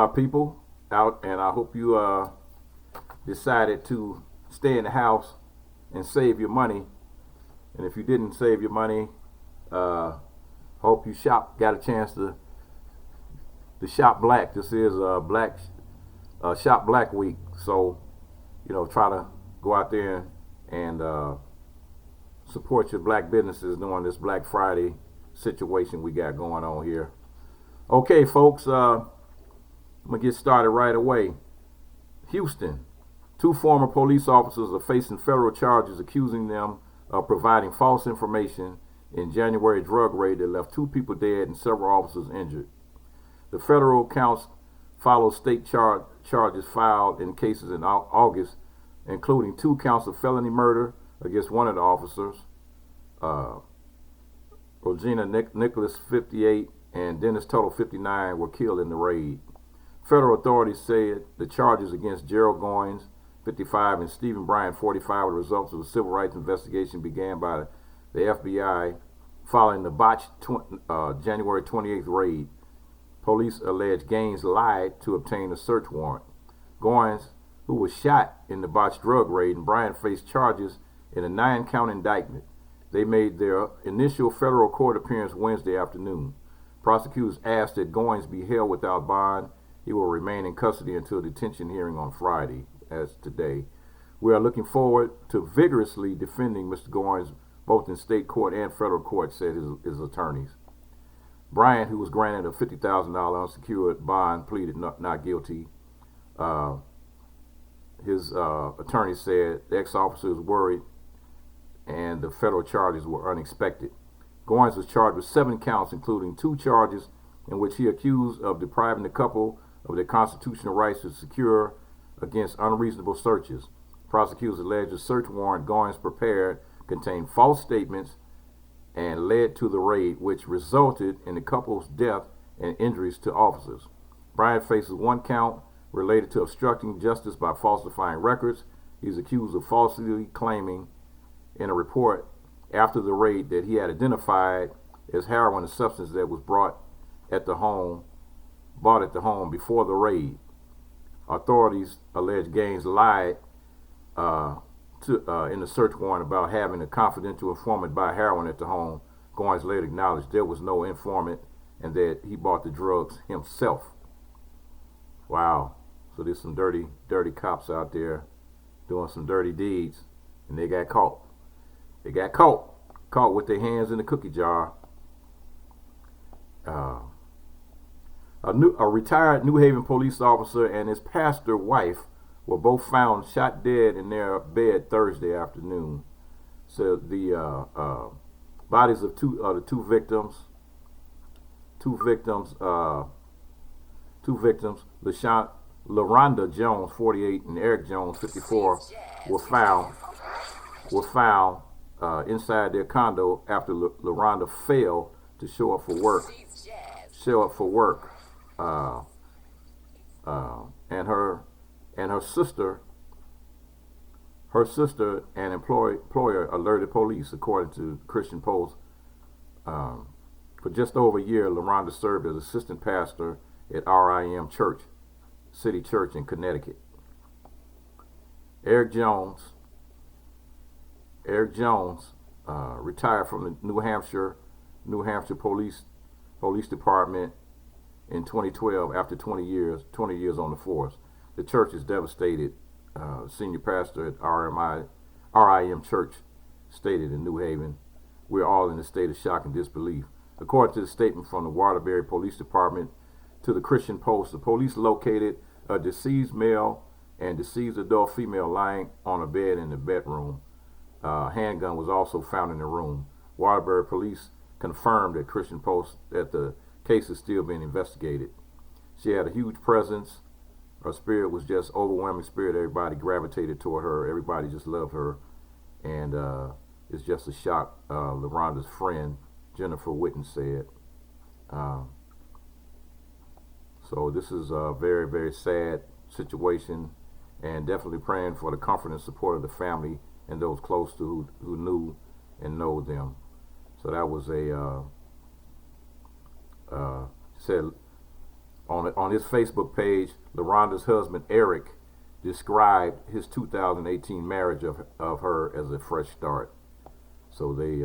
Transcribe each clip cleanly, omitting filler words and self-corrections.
my people out, and I hope you decided to stay in the house and save your money. And if you didn't save your money, hope you got a chance to shop black. This is black shop black week, so try to go out there and support your black businesses during this Black Friday situation we got going on here. Okay, folks, I'm gonna get started right away. Houston, 2 former police officers are facing federal charges accusing them of providing false information in January drug raid that left 2 people dead and several officers injured. The federal counts follow state charges filed in cases in August, including 2 counts of felony murder against one of the officers, Regina Nicholas, 58, and Dennis Tuttle, 59, were killed in the raid. Federal authorities said the charges against Gerald Goins, 55, and Stephen Bryant, 45, were the results of a civil rights investigation began by the FBI following the botched January 28th raid. Police allege Gaines lied to obtain a search warrant. Goins, who was shot in the botched drug raid, and Bryant faced charges in a 9-count indictment. They made their initial federal court appearance Wednesday afternoon. Prosecutors asked that Goins be held without bond. He will remain in custody until a detention hearing on Friday, as today. We are looking forward to vigorously defending Mr. Goins both in state court and federal court, said his attorneys. Bryant, who was granted a $50,000 unsecured bond, pleaded not guilty. His attorney said the ex-officer was worried and the federal charges were unexpected. Goins was charged with 7 counts, including 2 charges in which he accused of depriving the couple of their constitutional rights to secure against unreasonable searches. Prosecutors allege the search warrant Goins prepared contained false statements and led to the raid, which resulted in the couple's death and injuries to officers. Bryant faces 1 count related to obstructing justice by falsifying records. He's accused of falsely claiming in a report after the raid that he had identified as heroin, a substance that was bought at the home before the raid. Authorities allege Gaines lied in the search warrant about having a confidential informant buy heroin at the home. Goins later acknowledged there was no informant and that he bought the drugs himself. Wow. So there's some dirty cops out there doing some dirty deeds, and they got caught. They got caught with their hands in the cookie jar. A retired New Haven police officer and his pastor wife were both found shot dead in their bed Thursday afternoon. So the bodies of the two victims, LaRonda Jones, 48, and Eric Jones, 54, were found inside their condo after LaRonda failed to show up for work. And her sister and employer alerted police, according to Christian Post. For just over a year, LaRonda served as assistant pastor at RIM Church, City Church in Connecticut. Eric Jones, retired from the New Hampshire Police Department in 2012 after 20 years on the force. The church is devastated. Senior pastor at RIM Church stated in New Haven, "We're all in a state of shock and disbelief." According to the statement from the Waterbury Police Department to the Christian Post, the police located a deceased male and deceased adult female lying on a bed in the bedroom. A handgun was also found in the room. Waterbury police confirmed at Christian Post that the case is still being investigated. She had a huge presence. Her spirit was just overwhelming spirit. Everybody gravitated toward her. Everybody just loved her. And it's just a shock, LaRonda's friend, Jennifer Witten, said. So this is a very, very sad situation, and definitely praying for the comfort and support of the family and those close to who knew and know them. So that was said On his Facebook page, LaRonda's husband Eric described his 2018 marriage of her as a fresh start. So they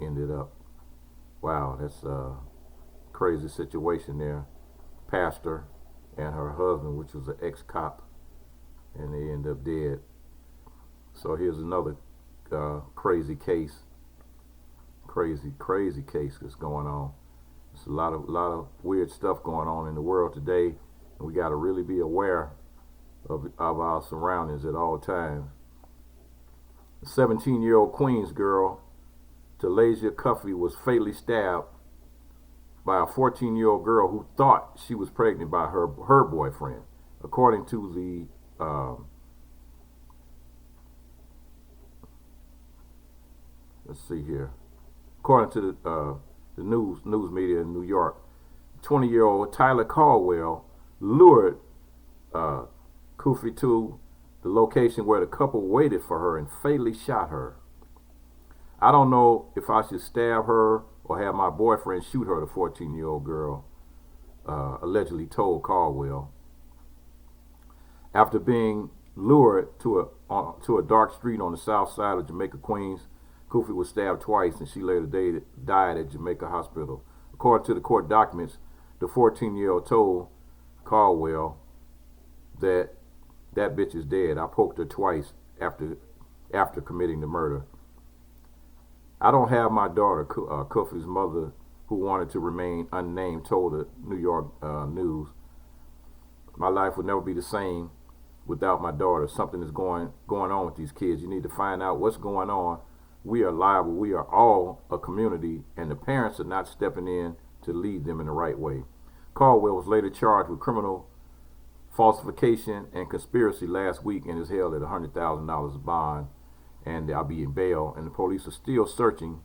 ended up. Wow, that's a crazy situation there. Pastor and her husband, which was an ex-cop, and they ended up dead. So here's another crazy case. Crazy case that's going on. There's a lot of weird stuff going on in the world today, and we got to really be aware of our surroundings at all times. A 17-year-old Queens girl, Talasia Cuffey, was fatally stabbed by a 14-year-old girl who thought she was pregnant by her boyfriend, according to the let's see here. According to the news media in New York, 20-year-old Tyler Caldwell lured Cuffey to the location where the couple waited for her and fatally shot her. I don't know if I should stab her or have my boyfriend shoot her, the 14-year-old girl allegedly told Caldwell. After being lured to a dark street on the south side of Jamaica, Queens, Cuffey was stabbed twice, and she later died at Jamaica Hospital. According to the court documents, the 14-year-old told Caldwell that bitch is dead. I poked her twice after committing the murder. I don't have my daughter, Cuffey's mother, who wanted to remain unnamed, told the New York News. My life would never be the same without my daughter. Something is going on with these kids. You need to find out what's going on. We are liable. We are all a community, and the parents are not stepping in to lead them in the right way. Caldwell was later charged with criminal falsification and conspiracy last week and is held at $100,000 bond, and I'll be in bail. And the police are still searching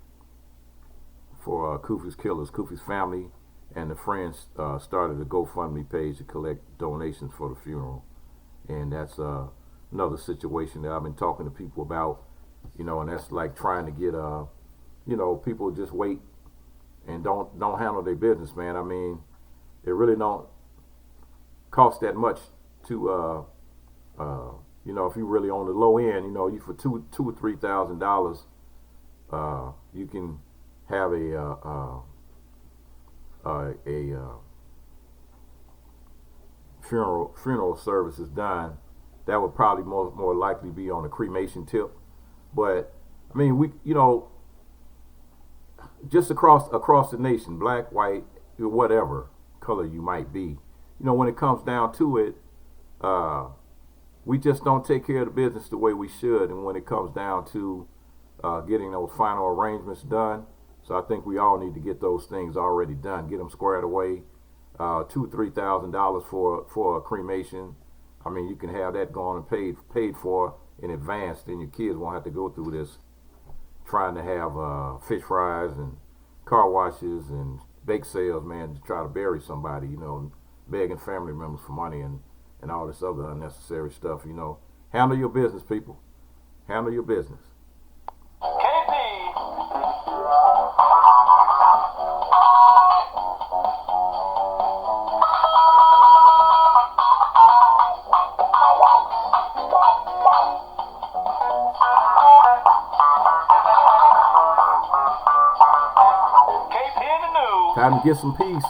for Cuffey's killers. Cuffey's family and the friends started a GoFundMe page to collect donations for the funeral, and that's another situation that I've been talking to people about. And that's like trying to get people just wait and don't handle their business, man. I mean, it really don't cost that much to if you really on the low end, you for $2,000 or $3,000, you can have a funeral services done. That would probably more likely be on a cremation tip. But I mean, we just across the nation, black, white, whatever color you might be, when it comes down to it, we just don't take care of the business the way we should. And when it comes down to getting those final arrangements done, so I think we all need to get those things already done, get them squared away. $2,000-3,000 for a cremation. I mean, you can have that going and paid for in advance. Then your kids won't have to go through this trying to have fish fries and car washes and bake sales, man, to try to bury somebody, begging family members for money and all this other unnecessary stuff. Handle your business, people. Handle your business. Time to get some peace.